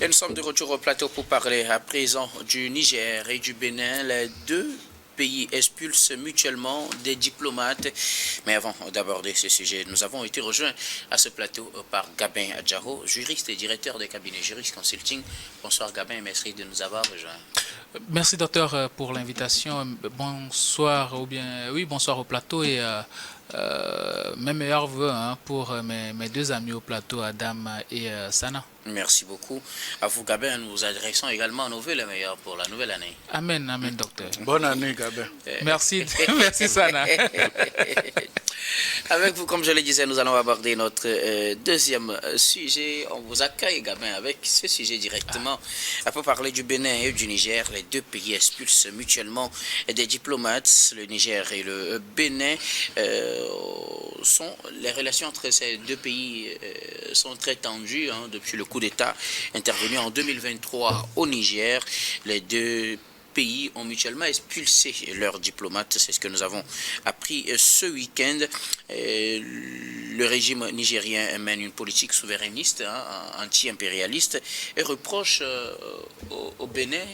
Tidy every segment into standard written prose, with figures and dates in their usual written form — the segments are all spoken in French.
Et nous sommes de retour au plateau pour parler à présent du Niger et du Bénin, les deux pays expulsent mutuellement des diplomates. Mais avant d'aborder ce sujet, nous avons été rejoints à ce plateau par Gabin Adjaro, juriste et directeur des cabinets Jurist Consulting. Bonsoir Gabin, merci de nous avoir rejoints. Merci docteur pour l'invitation. Bonsoir bonsoir au plateau et mes meilleurs voeux pour mes deux amis au plateau, Adam et Sana. Merci beaucoup. À vous, Gabin, nous vous adressons également nos vœux les meilleurs pour la nouvelle année. Amen, amen, docteur. Bonne année, Gabin. Merci, merci, Sana. Avec vous, comme je le disais, nous allons aborder notre deuxième sujet. On vous accueille, Gabin, avec ce sujet directement. Pour parler du Bénin et du Niger, les deux pays expulsent mutuellement des diplomates. Le Niger et le Bénin les relations entre ces deux pays sont très tendues depuis le coup d'État intervenu en 2023 au Niger. Les deux pays ont mutuellement expulsé leurs diplomates. C'est ce que nous avons appris ce week-end. Le régime nigérien mène une politique souverainiste, anti-impérialiste, et reproche au Bénin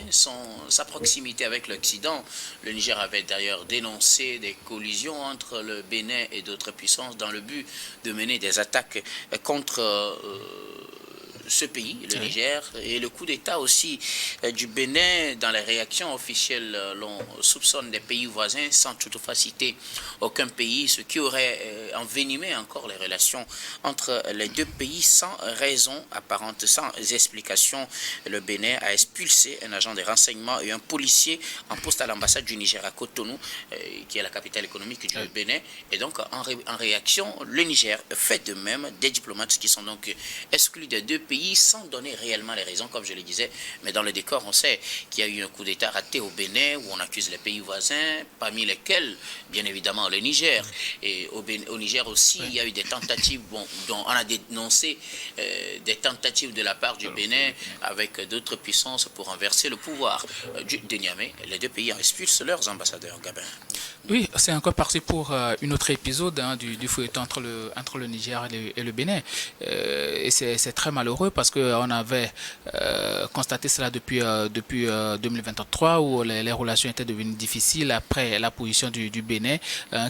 sa proximité avec l'Occident. Le Niger avait d'ailleurs dénoncé des collisions entre le Bénin et d'autres puissances dans le but de mener des attaques contre ce pays, le Niger, et le coup d'État aussi du Bénin. Dans les réactions officielles, l'on soupçonne des pays voisins sans toutefois citer aucun pays, ce qui aurait envenimé encore les relations entre les deux pays sans raison apparente, sans explication. Le Bénin a expulsé un agent de renseignement et un policier en poste à l'ambassade du Niger à Cotonou, qui est la capitale économique du Bénin. Et donc, en réaction, le Niger fait de même, des diplomates qui sont donc exclus des deux pays sans donner réellement les raisons, comme je le disais. Mais dans le décor, on sait qu'il y a eu un coup d'État raté au Bénin où on accuse les pays voisins, parmi lesquels, bien évidemment, le Niger. Et au Niger aussi, il y a eu des tentatives, dont on a dénoncé des tentatives de la part du Bénin avec d'autres puissances pour renverser le pouvoir de Niamey. Les deux pays expulsent leurs ambassadeurs, Gabin. Oui, c'est encore parti pour une autre épisode du feuilleton entre le Niger et le Bénin. Et c'est très malheureux parce qu'on avait constaté cela depuis 2023 où les relations étaient devenues difficiles après la position du Bénin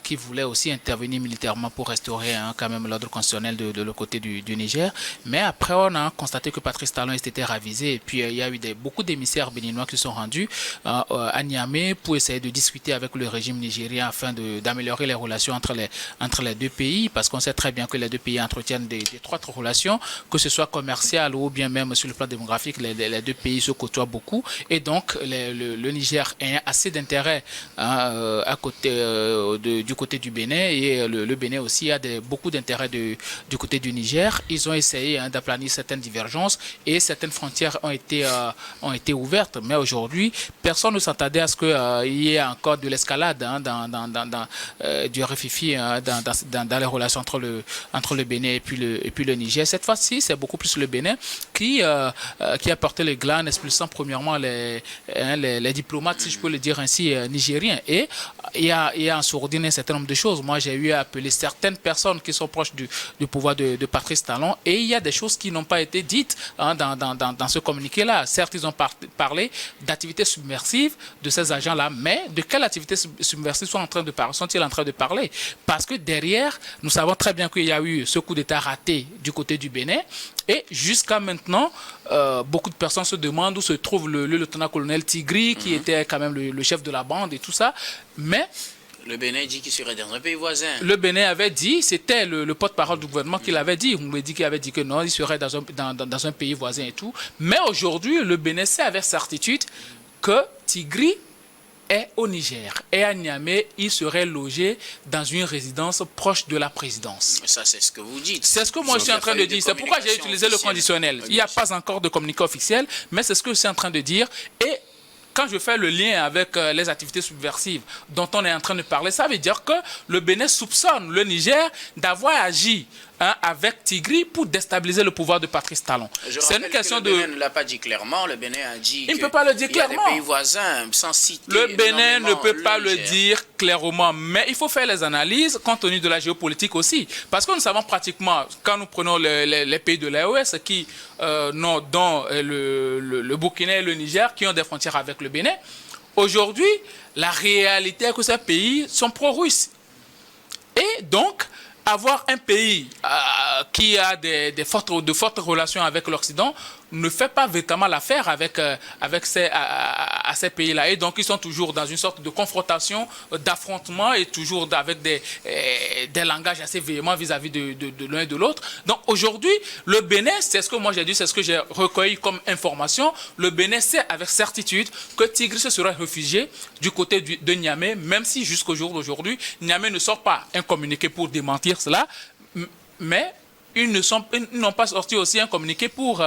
qui voulait aussi intervenir militairement pour restaurer quand même l'ordre constitutionnel de l'autre côté du Niger. Mais après, on a constaté que Patrice Talon était ravisé et puis il y a eu beaucoup d'émissaires béninois qui sont rendus à Niamey pour essayer de discuter avec le régime nigérien afin d'améliorer les relations entre les deux pays, parce qu'on sait très bien que les deux pays entretiennent d'étroites relations, que ce soit commercial ou bien même sur le plan démographique, les deux pays se côtoient beaucoup, et donc le Niger a assez d'intérêt du côté du Bénin, et le Bénin aussi a beaucoup d'intérêt du côté du Niger. Ils ont essayé d'aplanir certaines divergences et certaines frontières ont été ouvertes, mais aujourd'hui, personne ne s'attendait à ce qu'il y ait encore de l'escalade du rififi dans les relations entre le Bénin et puis le Niger. Cette fois-ci, c'est beaucoup plus le Bénin qui a porté le glas en expulsant premièrement les diplomates, si je peux le dire ainsi, nigériens. Et il y a ensourdiné un certain nombre de choses. Moi, j'ai eu à appeler certaines personnes qui sont proches du pouvoir de Patrice Talon, et il y a des choses qui n'ont pas été dites dans ce communiqué-là. Certes, ils ont parlé d'activités submersives de ces agents-là, mais de quelle activité subversive sont-ils en train de parler? Parce que derrière, nous savons très bien qu'il y a eu ce coup d'État raté du côté du Bénin, et jusqu'à maintenant, beaucoup de personnes se demandent où se trouve le lieutenant-colonel Tigri, qui était quand même le chef de la bande et tout ça, mais le Bénin dit qu'il serait dans un pays voisin. Le Bénin avait dit, c'était le porte-parole du gouvernement qui l'avait dit. Vous m'avez dit qu'il avait dit que non, il serait dans un pays voisin et tout. Mais aujourd'hui, le Bénin sait avec certitude que Tigri est au Niger. Et à Niamey, il serait logé dans une résidence proche de la présidence. Ça, c'est ce que vous dites. C'est ce que moi je suis en train de dire. C'est pourquoi j'ai utilisé le conditionnel. Il n'y a pas encore de communiqué officiel, mais c'est ce que je suis en train de dire. Et quand je fais le lien avec les activités subversives dont on est en train de parler, ça veut dire que le Bénin soupçonne le Niger d'avoir agi avec Tigri pour déstabiliser le pouvoir de Patrice Talon. C'est une question de... Le Bénin ne l'a pas dit clairement. Le Bénin a dit il ne peut pas le dire clairement. Il y a des pays voisins, sans citer... Le Bénin ne peut pas le dire clairement, mais il faut faire les analyses compte tenu de la géopolitique aussi. Parce que nous savons pratiquement, quand nous prenons les pays de l'AOS, dont le Burkina et le Niger, qui ont des frontières avec le Bénin, aujourd'hui, la réalité est que ces pays sont pro-russes. Et donc, avoir un pays qui a de fortes relations avec l'Occident ne fait pas véritablement l'affaire avec ces pays-là. Et donc, ils sont toujours dans une sorte de confrontation, d'affrontement et toujours avec des langages assez véhéments vis-à-vis de l'un et de l'autre. Donc, aujourd'hui, le Bénin, c'est ce que moi j'ai dit, c'est ce que j'ai recueilli comme information. Le Bénin sait avec certitude que Tigri se serait réfugié du côté de Niamey, même si jusqu'au jour d'aujourd'hui, Niamey ne sort pas un communiqué pour démentir cela, mais ils n'ont pas sorti aussi un communiqué pour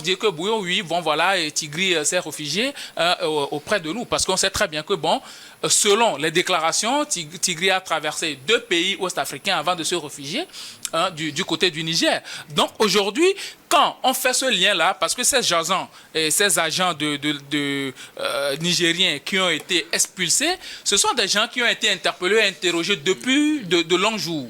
dire que oui, bon voilà, Tigri s'est réfugié auprès de nous. Parce qu'on sait très bien que, bon, selon les déclarations, Tigri a traversé 2 pays ouest-africains avant de se réfugier du côté du Niger. Donc aujourd'hui, quand on fait ce lien-là, parce que ces agents nigériens qui ont été expulsés, ce sont des gens qui ont été interpellés et interrogés depuis de longs jours.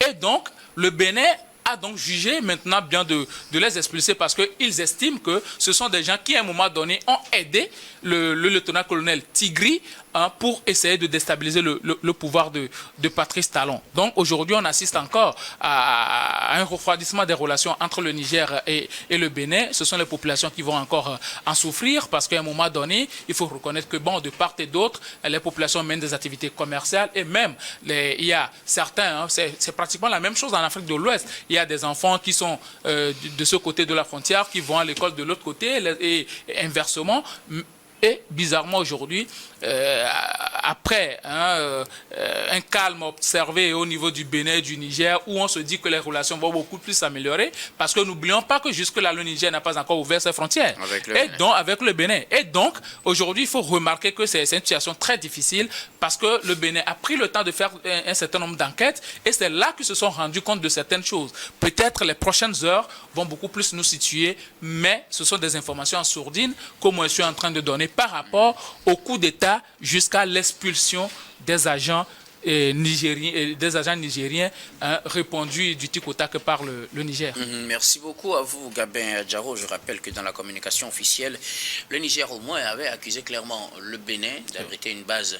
Et donc, le Bénin a donc jugé maintenant bien de les expulser parce qu'ils estiment que ce sont des gens qui, à un moment donné, ont aidé le lieutenant-colonel Tigri pour essayer de déstabiliser le pouvoir de Patrice Talon. Donc aujourd'hui, on assiste encore à un refroidissement des relations entre le Niger et le Bénin. Ce sont les populations qui vont encore en souffrir parce qu'à un moment donné, il faut reconnaître que, bon, de part et d'autre, les populations mènent des activités commerciales et même, il y a certains, c'est pratiquement la même chose en Afrique de l'Ouest. Il y a des enfants qui sont de ce côté de la frontière, qui vont à l'école de l'autre côté et inversement. Et bizarrement aujourd'hui, après un calme observé au niveau du Bénin et du Niger, où on se dit que les relations vont beaucoup plus s'améliorer, parce que n'oublions pas que jusque-là, le Niger n'a pas encore ouvert ses frontières. Avec le Bénin. Et donc, aujourd'hui, il faut remarquer que c'est une situation très difficile, parce que le Bénin a pris le temps de faire un certain nombre d'enquêtes, et c'est là qu'ils se sont rendus compte de certaines choses. Peut-être les prochaines heures vont beaucoup plus nous situer, mais ce sont des informations en sourdine que moi je suis en train de donner par rapport au coup d'État jusqu'à l'expulsion des agents nigériens répondus du tic au tac par le Niger. Merci beaucoup à vous, Gabin Adjaro. Je rappelle que dans la communication officielle, le Niger au moins avait accusé clairement le Bénin d'abriter une base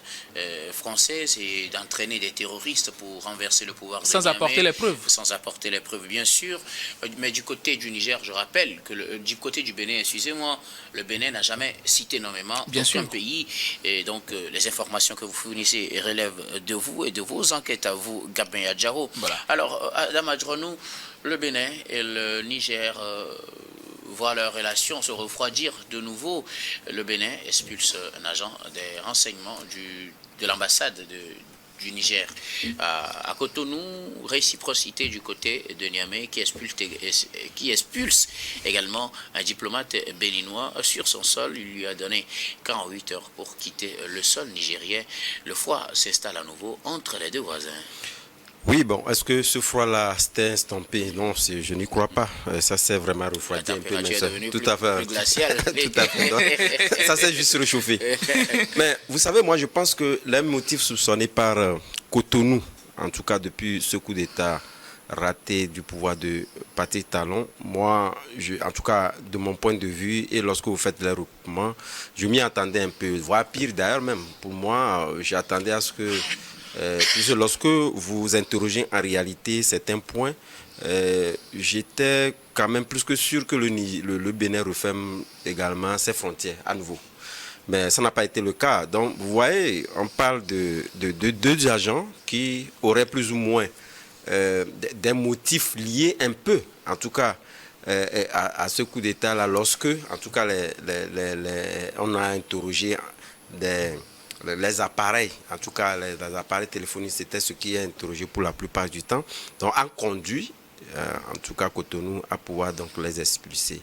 française et d'entraîner des terroristes pour renverser le pouvoir. Sans apporter les preuves. Sans apporter les preuves, bien sûr. Mais du côté du Niger, je rappelle que du côté du Bénin, excusez-moi, le Bénin n'a jamais cité nommément aucun pays. Et donc, les informations que vous fournissez relèvent de vous et de vos enquêtes à vous, Gabin Adjaro. Voilà. Alors, Adam Adjronou, le Bénin et le Niger voient leurs relations se refroidir de nouveau. Le Bénin expulse un agent des renseignements de l'ambassade du Niger. À Cotonou, réciprocité du côté de Niamey qui expulse également un diplomate béninois sur son sol. Il lui a donné 48 heures pour quitter le sol nigérien. Le froid s'installe à nouveau entre les deux voisins. Oui, bon, est-ce que ce froid-là s'est estampé? Non, je n'y crois pas. Ça s'est vraiment refroidi un peu. Tout à fait. Plus glacial. Tout à fait. Donc, ça s'est juste réchauffé. Mais vous savez, moi, je pense que les motifs soupçonnés par Cotonou, en tout cas depuis ce coup d'État raté du pouvoir de Patrice Talon, moi, en tout cas, de mon point de vue, et lorsque vous faites les recoupements, je m'y attendais un peu, voire pire d'ailleurs même. Pour moi, j'attendais à ce que... puisque lorsque vous interrogez en réalité certains points, j'étais quand même plus que sûr que le Bénin referme également ses frontières à nouveau. Mais ça n'a pas été le cas. Donc, vous voyez, on parle de 2 agents qui auraient plus ou moins des motifs liés un peu, en tout cas, à ce coup d'État-là, lorsque, en tout cas, on a interrogé les appareils, en tout cas les appareils téléphoniques, c'était ce qui est interrogé pour la plupart du temps. Donc, a conduit, en tout cas Cotonou, à pouvoir donc les expulser.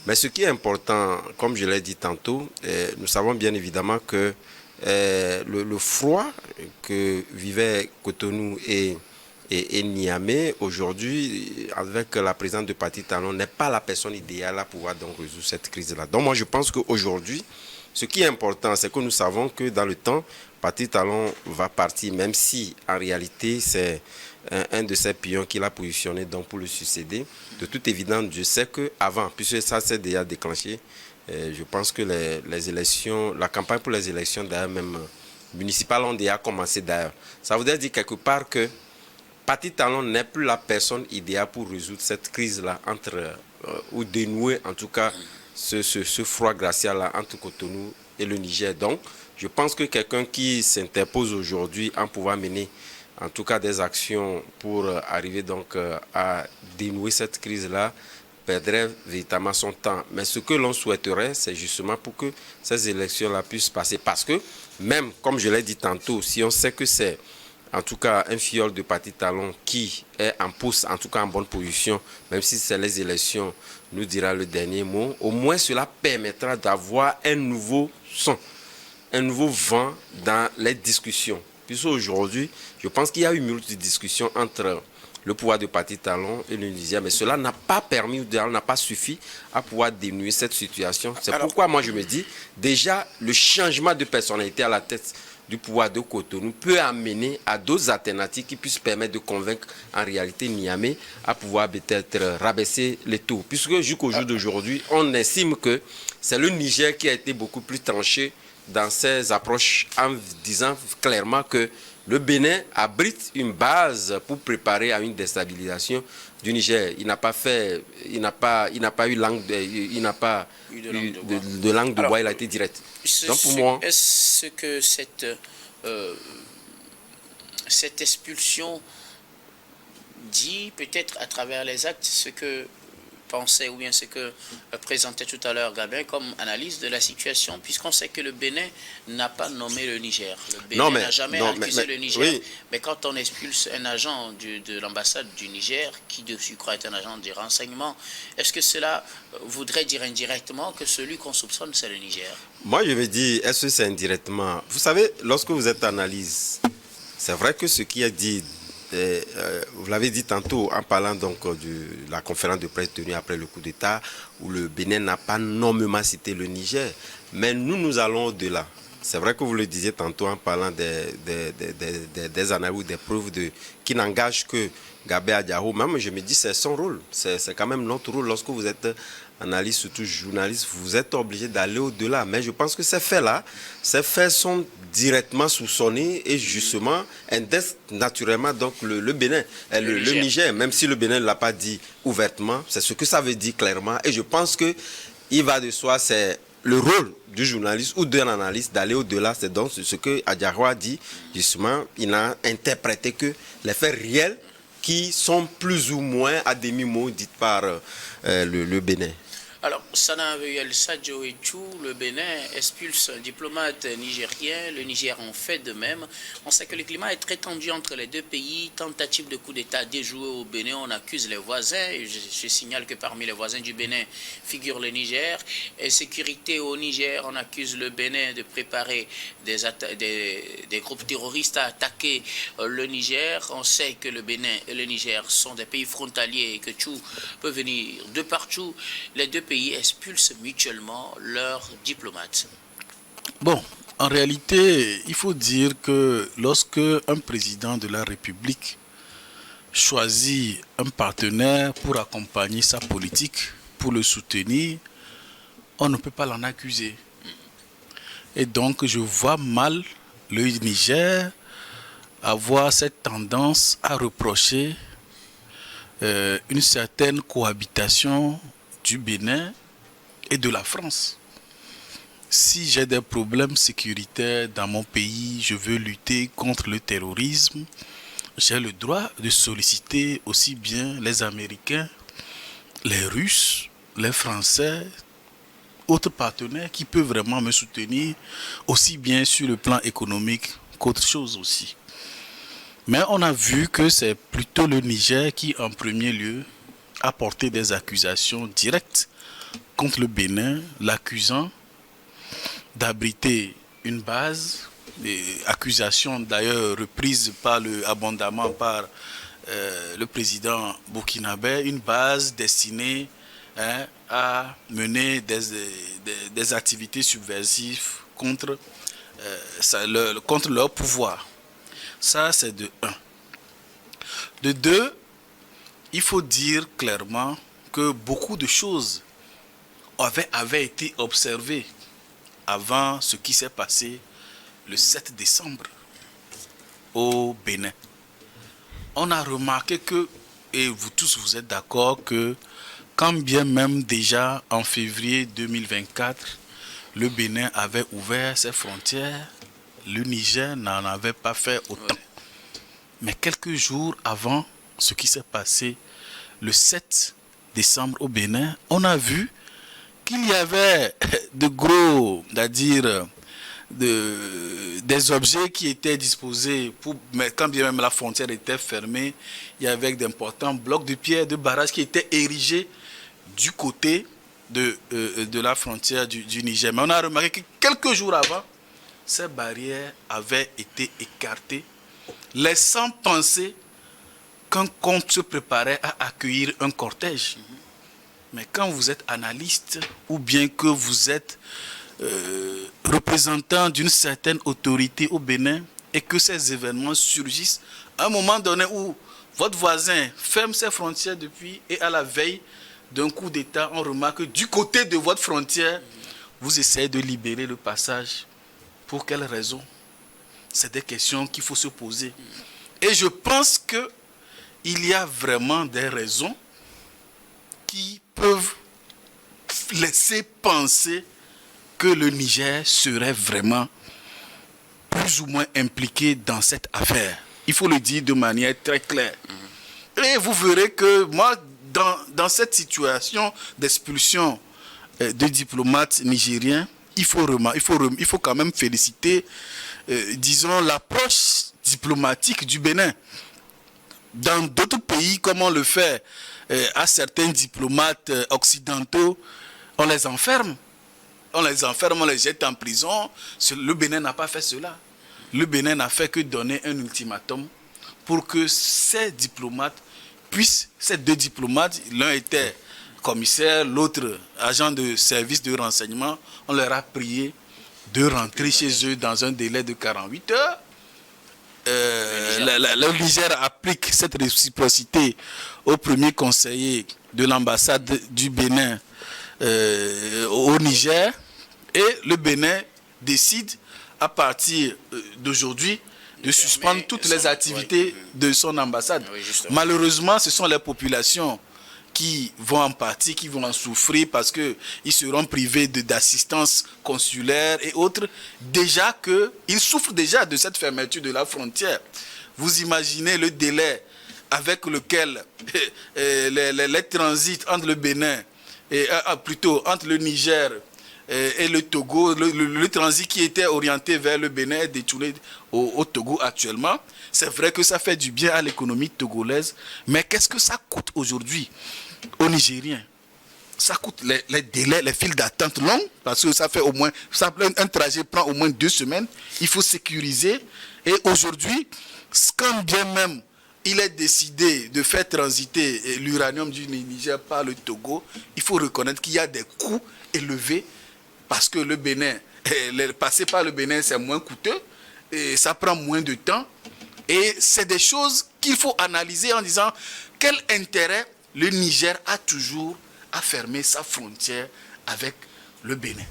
Mais ce qui est important, comme je l'ai dit tantôt, nous savons bien évidemment que le froid que vivait Cotonou et Et Niamey, aujourd'hui, avec la présence de Patrice Talon, n'est pas la personne idéale à pouvoir donc résoudre cette crise-là. Donc moi, je pense qu'aujourd'hui, ce qui est important, c'est que nous savons que dans le temps, Patrice Talon va partir, même si en réalité, c'est un de ses pions qu'il a positionné donc pour le succéder. De toute évidence, je sais qu'avant, puisque ça s'est déjà déclenché, je pense que les élections, la campagne pour les élections d'ailleurs même municipales ont déjà commencé d'ailleurs. Ça voudrait dire quelque part que Patrice Talon n'est plus la personne idéale pour résoudre cette crise-là ou dénouer en tout cas ce froid glacial-là entre Cotonou et le Niger. Donc, je pense que quelqu'un qui s'interpose aujourd'hui en pouvoir mener en tout cas des actions pour arriver donc à dénouer cette crise-là perdrait véritablement son temps. Mais ce que l'on souhaiterait, c'est justement pour que ces élections-là puissent passer. Parce que même, comme je l'ai dit tantôt, si on sait que c'est en tout cas un fiole de Patrice Talon qui est en pouce, en tout cas en bonne position, même si c'est les élections, nous dira le dernier mot, au moins cela permettra d'avoir un nouveau son, un nouveau vent dans les discussions. Puisque aujourd'hui, je pense qu'il y a eu une discussion entre le pouvoir de Patrice Talon et le Niger, mais cela n'a pas permis, n'a pas suffi à pouvoir dénouer cette situation. C'est pourquoi moi je me dis, déjà le changement de personnalité à la tête du pouvoir de Cotonou peut amener à d'autres alternatives qui puissent permettre de convaincre en réalité Niamey à pouvoir peut-être rabaisser les taux. Puisque jusqu'au jour d'aujourd'hui, on estime que c'est le Niger qui a été beaucoup plus tranché dans ses approches en disant clairement que le Bénin abrite une base pour préparer à une déstabilisation du Niger. Il n'a pas eu langue de bois, il a été direct. Donc pour moi, est-ce que cette expulsion dit peut-être à travers les actes ce que pensait ou bien ce que présentait tout à l'heure Gabin comme analyse de la situation, puisqu'on sait que le Bénin n'a pas nommé le Niger. Le Bénin n'a jamais accusé le Niger. Oui. Mais quand on expulse un agent de l'ambassade du Niger, qui de surcroît est un agent du renseignement, est-ce que cela voudrait dire indirectement que celui qu'on soupçonne, c'est le Niger? Moi, je vais dire, est-ce que c'est indirectement? Vous savez, lorsque vous êtes analyse, c'est vrai que ce qui est dit, vous l'avez dit tantôt en parlant donc de la conférence de presse tenue après le coup d'État où le Bénin n'a pas nommément cité le Niger, mais nous allons au-delà. C'est vrai que vous le disiez tantôt en parlant des analyses ou des preuves qui n'engagent que Gabé Adjahou. Même je me dis c'est son rôle, c'est quand même notre rôle lorsque vous êtes analyste, surtout journaliste, vous êtes obligé d'aller au-delà. Mais je pense que ces faits-là, ces faits sont directement soupçonnés et justement indexent naturellement donc le Bénin, le Niger, même si le Bénin ne l'a pas dit ouvertement, c'est ce que ça veut dire clairement. Et je pense qu'il va de soi, c'est le rôle du journaliste ou d'un analyste d'aller au-delà. C'est donc ce que Adjahou a dit, justement, il n'a interprété que les faits réels qui sont plus ou moins à demi-mot dites par le Bénin. Alors, Sana El Sadio Etchou, le Bénin expulse un diplomate nigérien, le Niger en fait de même. On sait que le climat est très tendu entre les deux pays. Tentative de coup d'État déjouée au Bénin, on accuse les voisins. Je signale que parmi les voisins du Bénin figure le Niger. Insécurité au Niger, on accuse le Bénin de préparer des groupes terroristes à attaquer le Niger. On sait que le Bénin et le Niger sont des pays frontaliers et que tout peut venir de partout. Les deux pays expulsent mutuellement leurs diplomates. Bon, en réalité, il faut dire que lorsque un président de la République choisit un partenaire pour accompagner sa politique, pour le soutenir, on ne peut pas l'en accuser. Et donc, je vois mal le Niger avoir cette tendance à reprocher une certaine cohabitation du Bénin et de la France. Si j'ai des problèmes sécuritaires dans mon pays, je veux lutter contre le terrorisme, j'ai le droit de solliciter aussi bien les Américains, les Russes, les Français, autres partenaires qui peuvent vraiment me soutenir aussi bien sur le plan économique qu'autre chose aussi. Mais on a vu que c'est plutôt le Niger qui, en premier lieu, a porté des accusations directes contre le Bénin, l'accusant d'abriter une base, des accusations d'ailleurs reprises abondamment par le président burkinabé une base destinée à mener des activités subversives contre leur pouvoir. Ça, c'est de 1. De 2, il faut dire clairement que beaucoup de choses avaient été observées avant ce qui s'est passé le 7 décembre au Bénin. On a remarqué que, et vous tous vous êtes d'accord que, quand bien même déjà en février 2024, le Bénin avait ouvert ses frontières, le Niger n'en avait pas fait autant. Mais quelques jours avant ce qui s'est passé le 7 décembre au Bénin, on a vu qu'il y avait de gros, c'est-à-dire des objets qui étaient disposés, mais quand bien même la frontière était fermée, il y avait d'importants blocs de pierre, de barrages qui étaient érigés du côté de la frontière du Niger. Mais on a remarqué que quelques jours avant, ces barrières avaient été écartées, laissant penser qu'un compte se préparait à accueillir un cortège. Mais quand vous êtes analyste, ou bien que vous êtes représentant d'une certaine autorité au Bénin, et que ces événements surgissent à un moment donné où votre voisin ferme ses frontières depuis, et à la veille d'un coup d'État, on remarque que du côté de votre frontière, vous essayez de libérer le passage. Pour quelles raisons? C'est des questions qu'il faut se poser. Et je pense qu'il y a vraiment des raisons qui peuvent laisser penser que le Niger serait vraiment plus ou moins impliqué dans cette affaire. Il faut le dire de manière très claire. Et vous verrez que moi, dans cette situation d'expulsion de diplomates nigériens, il faut quand même féliciter, disons, l'approche diplomatique du Bénin. Dans d'autres pays, comme on le fait à certains diplomates occidentaux, on les enferme. On les jette en prison. Le Bénin n'a pas fait cela. Le Bénin n'a fait que donner un ultimatum pour que ces deux diplomates, l'un était commissaire, l'autre agent de service de renseignement, on leur a prié de rentrer chez eux dans un délai de 48 heures. Le Niger applique cette réciprocité au premier conseiller de l'ambassade du Bénin au Niger, et le Bénin décide à partir d'aujourd'hui de suspendre toutes les activités de son ambassade. Oui, malheureusement, ce sont les populations qui vont en partie, qui vont en souffrir parce qu'ils seront privés d'assistance consulaire et autres, ils souffrent déjà de cette fermeture de la frontière. Vous imaginez le délai avec lequel les transits entre le Bénin, plutôt entre le Niger et le Togo, le transit qui était orienté vers le Bénin est détourné au Togo actuellement. C'est vrai que ça fait du bien à l'économie togolaise, mais qu'est-ce que ça coûte aujourd'hui aux Nigériens? Ça coûte les délais, les files d'attente longues, parce que un trajet prend au moins 2 semaines. Il faut sécuriser. Et aujourd'hui, quand bien même il est décidé de faire transiter l'uranium du Niger par le Togo, il faut reconnaître qu'il y a des coûts élevés parce que le Bénin, passer par le Bénin, c'est moins coûteux et ça prend moins de temps. Et c'est des choses qu'il faut analyser en disant quel intérêt le Niger a toujours à fermer sa frontière avec le Bénin.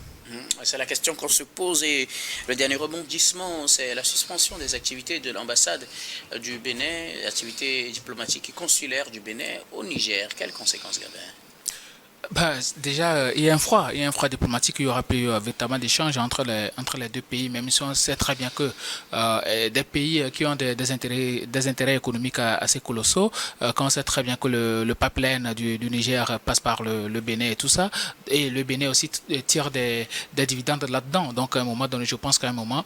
C'est la question qu'on se pose, et le dernier rebondissement, c'est la suspension des activités de l'ambassade du Bénin, activités diplomatiques et consulaires du Bénin au Niger. Quelles conséquences, Gabin? Déjà, il y a un froid diplomatique. Il y aura plus véritablement d'échanges entre les deux pays, même si on sait très bien que des pays qui ont des intérêts économiques assez colossaux, quand on sait très bien que le pipeline du Niger passe par le Bénin et tout ça, et le Bénin aussi tire des dividendes là-dedans. Donc à un moment donné, je pense qu'à un moment,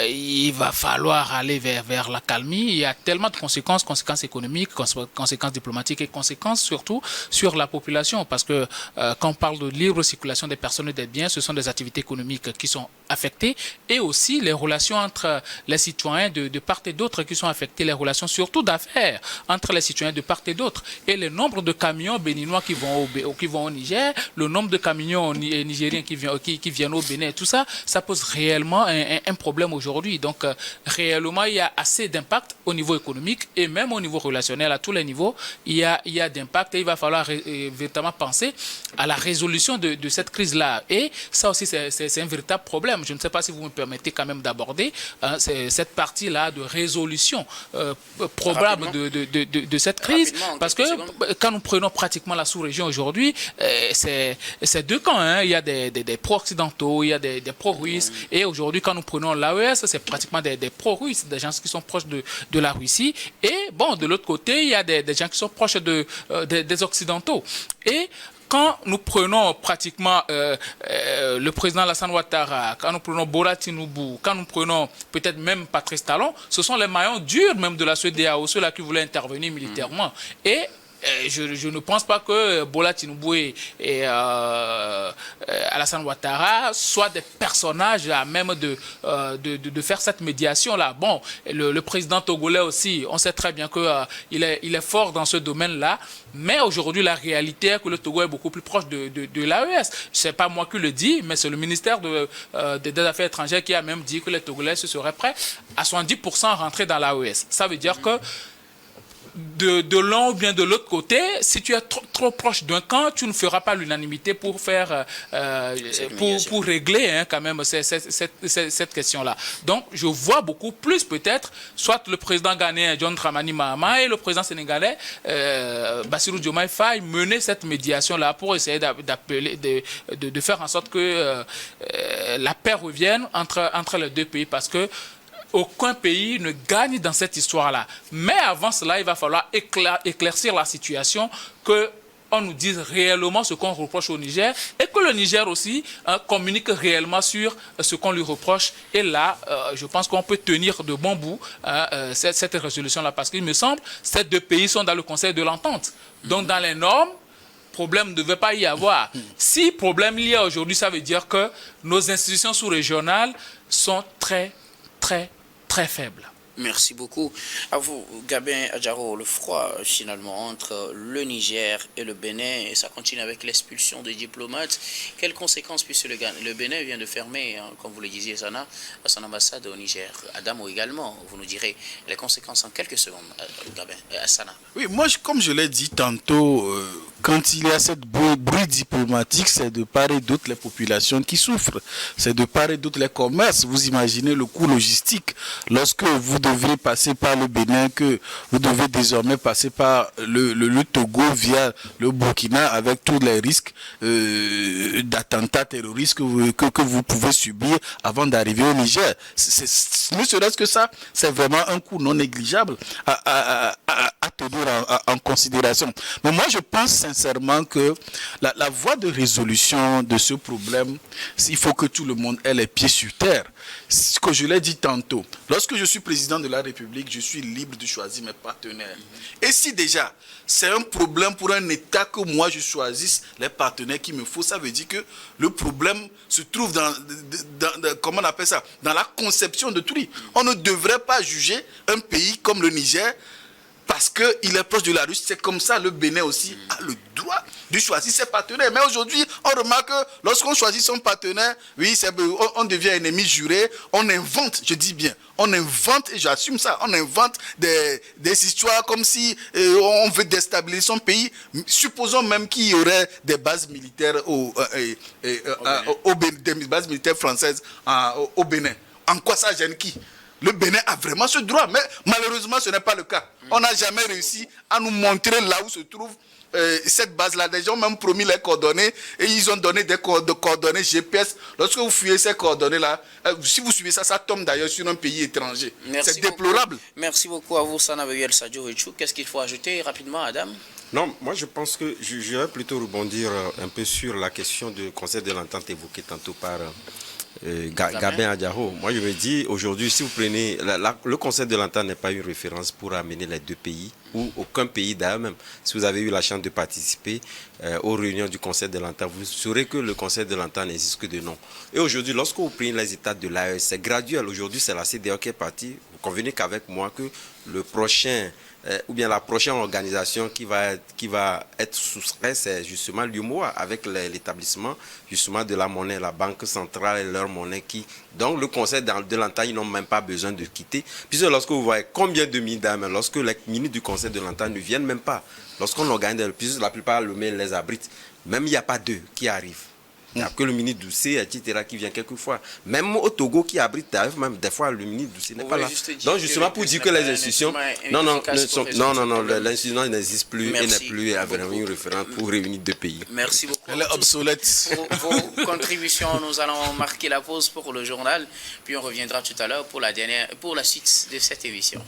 il va falloir aller vers la calmie. Il y a tellement de conséquences économiques, conséquences diplomatiques et conséquences surtout sur la population, parce que quand on parle de libre circulation des personnes et des biens, ce sont des activités économiques qui sont affectées et aussi les relations entre les citoyens de part et d'autre qui sont affectées, les relations surtout d'affaires entre les citoyens de part et d'autre. Et le nombre de camions béninois qui vont au Niger, le nombre de camions nigériens qui viennent au Bénin, tout ça, ça pose réellement un problème aujourd'hui. Donc, réellement, il y a assez d'impact au niveau économique et même au niveau relationnel, à tous les niveaux, il y a d'impact et il va falloir véritablement penser à la résolution de cette crise-là. Et ça aussi, c'est un véritable problème. Je ne sais pas si vous me permettez quand même d'aborder cette partie-là de résolution probable de cette crise. Parce que quand nous prenons pratiquement la sous-région aujourd'hui, c'est deux camps. Hein. Il y a des pro-occidentaux, il y a des pro-russes. Et aujourd'hui, quand nous prenons l'AES, c'est pratiquement des pro-russes, des gens qui sont proches de la Russie. Et bon, de l'autre côté, il y a des gens qui sont proches des Occidentaux. Et quand nous prenons pratiquement le président Alassane Ouattara, quand nous prenons Bola Tinubu, quand nous prenons peut-être même Patrice Talon, ce sont les maillons durs même de la CEDEAO, ceux-là qui voulaient intervenir militairement. Et je ne pense pas que Bola Tinubu et Alassane Ouattara soient des personnages à même de faire cette médiation-là. Bon, le président togolais aussi, on sait très bien qu'il est fort dans ce domaine-là, mais aujourd'hui, la réalité est que le Togo est beaucoup plus proche de l'AES. Ce n'est pas moi qui le dis, mais c'est le ministère des Affaires étrangères qui a même dit que les Togolais se seraient prêts à 70% à rentrer dans l'AES. Ça veut dire que de l'un ou bien de l'autre côté, si tu es trop proche d'un camp, tu ne feras pas l'unanimité pour faire pour régler quand même cette question-là. Donc, je vois beaucoup plus peut-être, soit le président ghanéen John Dramani Mahama et le président sénégalais Bassirou Diomaye Faye mener cette médiation-là pour essayer de faire en sorte que la paix revienne entre les deux pays, parce que aucun pays ne gagne dans cette histoire-là. Mais avant cela, il va falloir éclaircir la situation, qu'on nous dise réellement ce qu'on reproche au Niger et que le Niger aussi communique réellement sur ce qu'on lui reproche. Et là, je pense qu'on peut tenir de bon bout cette résolution-là, parce qu'il me semble que ces deux pays sont dans le Conseil de l'entente. Donc, dans les normes, problème ne devait pas y avoir. Si problème il y a aujourd'hui, ça veut dire que nos institutions sous-régionales sont très faible. Merci beaucoup. À vous, Gabin Adjaro, le froid finalement entre le Niger et le Bénin, et ça continue avec l'expulsion des diplomates. Quelles conséquences, puisque le Bénin vient de fermer, comme vous le disiez, Sana, son ambassade au Niger. Adamo également, vous nous direz les conséquences en quelques secondes, Gabin, Sana. Oui, moi, comme je l'ai dit tantôt, quand il y a cette bruit diplomatique, c'est de part et d'autre les populations qui souffrent. C'est de part et d'autre les commerces. Vous imaginez le coût logistique lorsque vous devez passer par le Bénin, que vous devez désormais passer par le Togo via le Burkina, avec tous les risques d'attentats terroristes que vous pouvez subir avant d'arriver au Niger. Ne serait-ce que ça, c'est vraiment un coût non négligeable à tenir en considération. Mais moi, je pense sincèrement que la voie de résolution de ce problème, il faut que tout le monde ait les pieds sur terre. Ce que je l'ai dit tantôt, lorsque je suis président de la République, je suis libre de choisir mes partenaires. Et si déjà, c'est un problème pour un État que moi je choisisse les partenaires qu'il me faut, ça veut dire que le problème se trouve dans comment on appelle ça, dans la conception de tout. On ne devrait pas juger un pays comme le Niger parce qu'il est proche de la Russie. C'est comme ça, le Bénin aussi a le droit de choisir ses partenaires. Mais aujourd'hui, on remarque que lorsqu'on choisit son partenaire, oui, on devient ennemi juré, on invente, je dis bien, on invente, et j'assume ça, on invente des histoires comme si on veut déstabiliser son pays. Supposons même qu'il y aurait des bases militaires des bases militaires françaises au Bénin. En quoi ça gêne qui ? Le Bénin a vraiment ce droit, mais malheureusement, ce n'est pas le cas. On n'a jamais réussi à nous montrer là où se trouve cette base-là. Les gens ont même promis les coordonnées et ils ont donné des coordonnées GPS. Lorsque vous fuyez ces coordonnées-là, si vous suivez ça, ça tombe d'ailleurs sur un pays étranger. C'est déplorable. Merci beaucoup à vous, Sana Veguel Sadio Richou. Qu'est-ce qu'il faut ajouter rapidement, Adam ? Non, moi je pense que je vais plutôt rebondir un peu sur la question du Conseil de l'entente évoquée tantôt par Gabin Adjaro. Moi, je me dis, aujourd'hui, si vous prenez... le Conseil de l'Entente n'est pas une référence pour amener les deux pays, ou aucun pays d'ailleurs même. Si vous avez eu la chance de participer aux réunions du Conseil de l'Entente, vous saurez que le Conseil de l'Entente n'existe que de nom. Et aujourd'hui, lorsque vous prenez les états de l'AES, c'est graduel. Aujourd'hui, c'est la CEDEAO qui est partie. Vous convenez qu'avec moi que le prochain... ou bien la prochaine organisation qui va être soustrait, c'est justement l'UMOA, avec l'établissement justement de la monnaie, la Banque centrale et leur monnaie donc le Conseil de l'Entente, ils n'ont même pas besoin de quitter. Puisque lorsque vous voyez combien de ministres, lorsque les ministres du Conseil de l'Entente ne viennent même pas, lorsqu'on organise, puisque la plupart les abritent, même il n'y a pas d'eux qui arrivent. Il n'y a que le ministre Doucet, etc., qui vient quelquefois. Même au Togo, qui abrite, même des fois, le ministre Doucet n'est pas là. Donc, justement, pour dire que les institutions... Non, l'institution n'existe plus et n'est plus vraiment une référence pour réunir deux pays. Merci beaucoup. Elle est obsolète. Vos contributions, nous allons marquer la pause pour le journal, puis on reviendra tout à l'heure pour la suite de cette émission.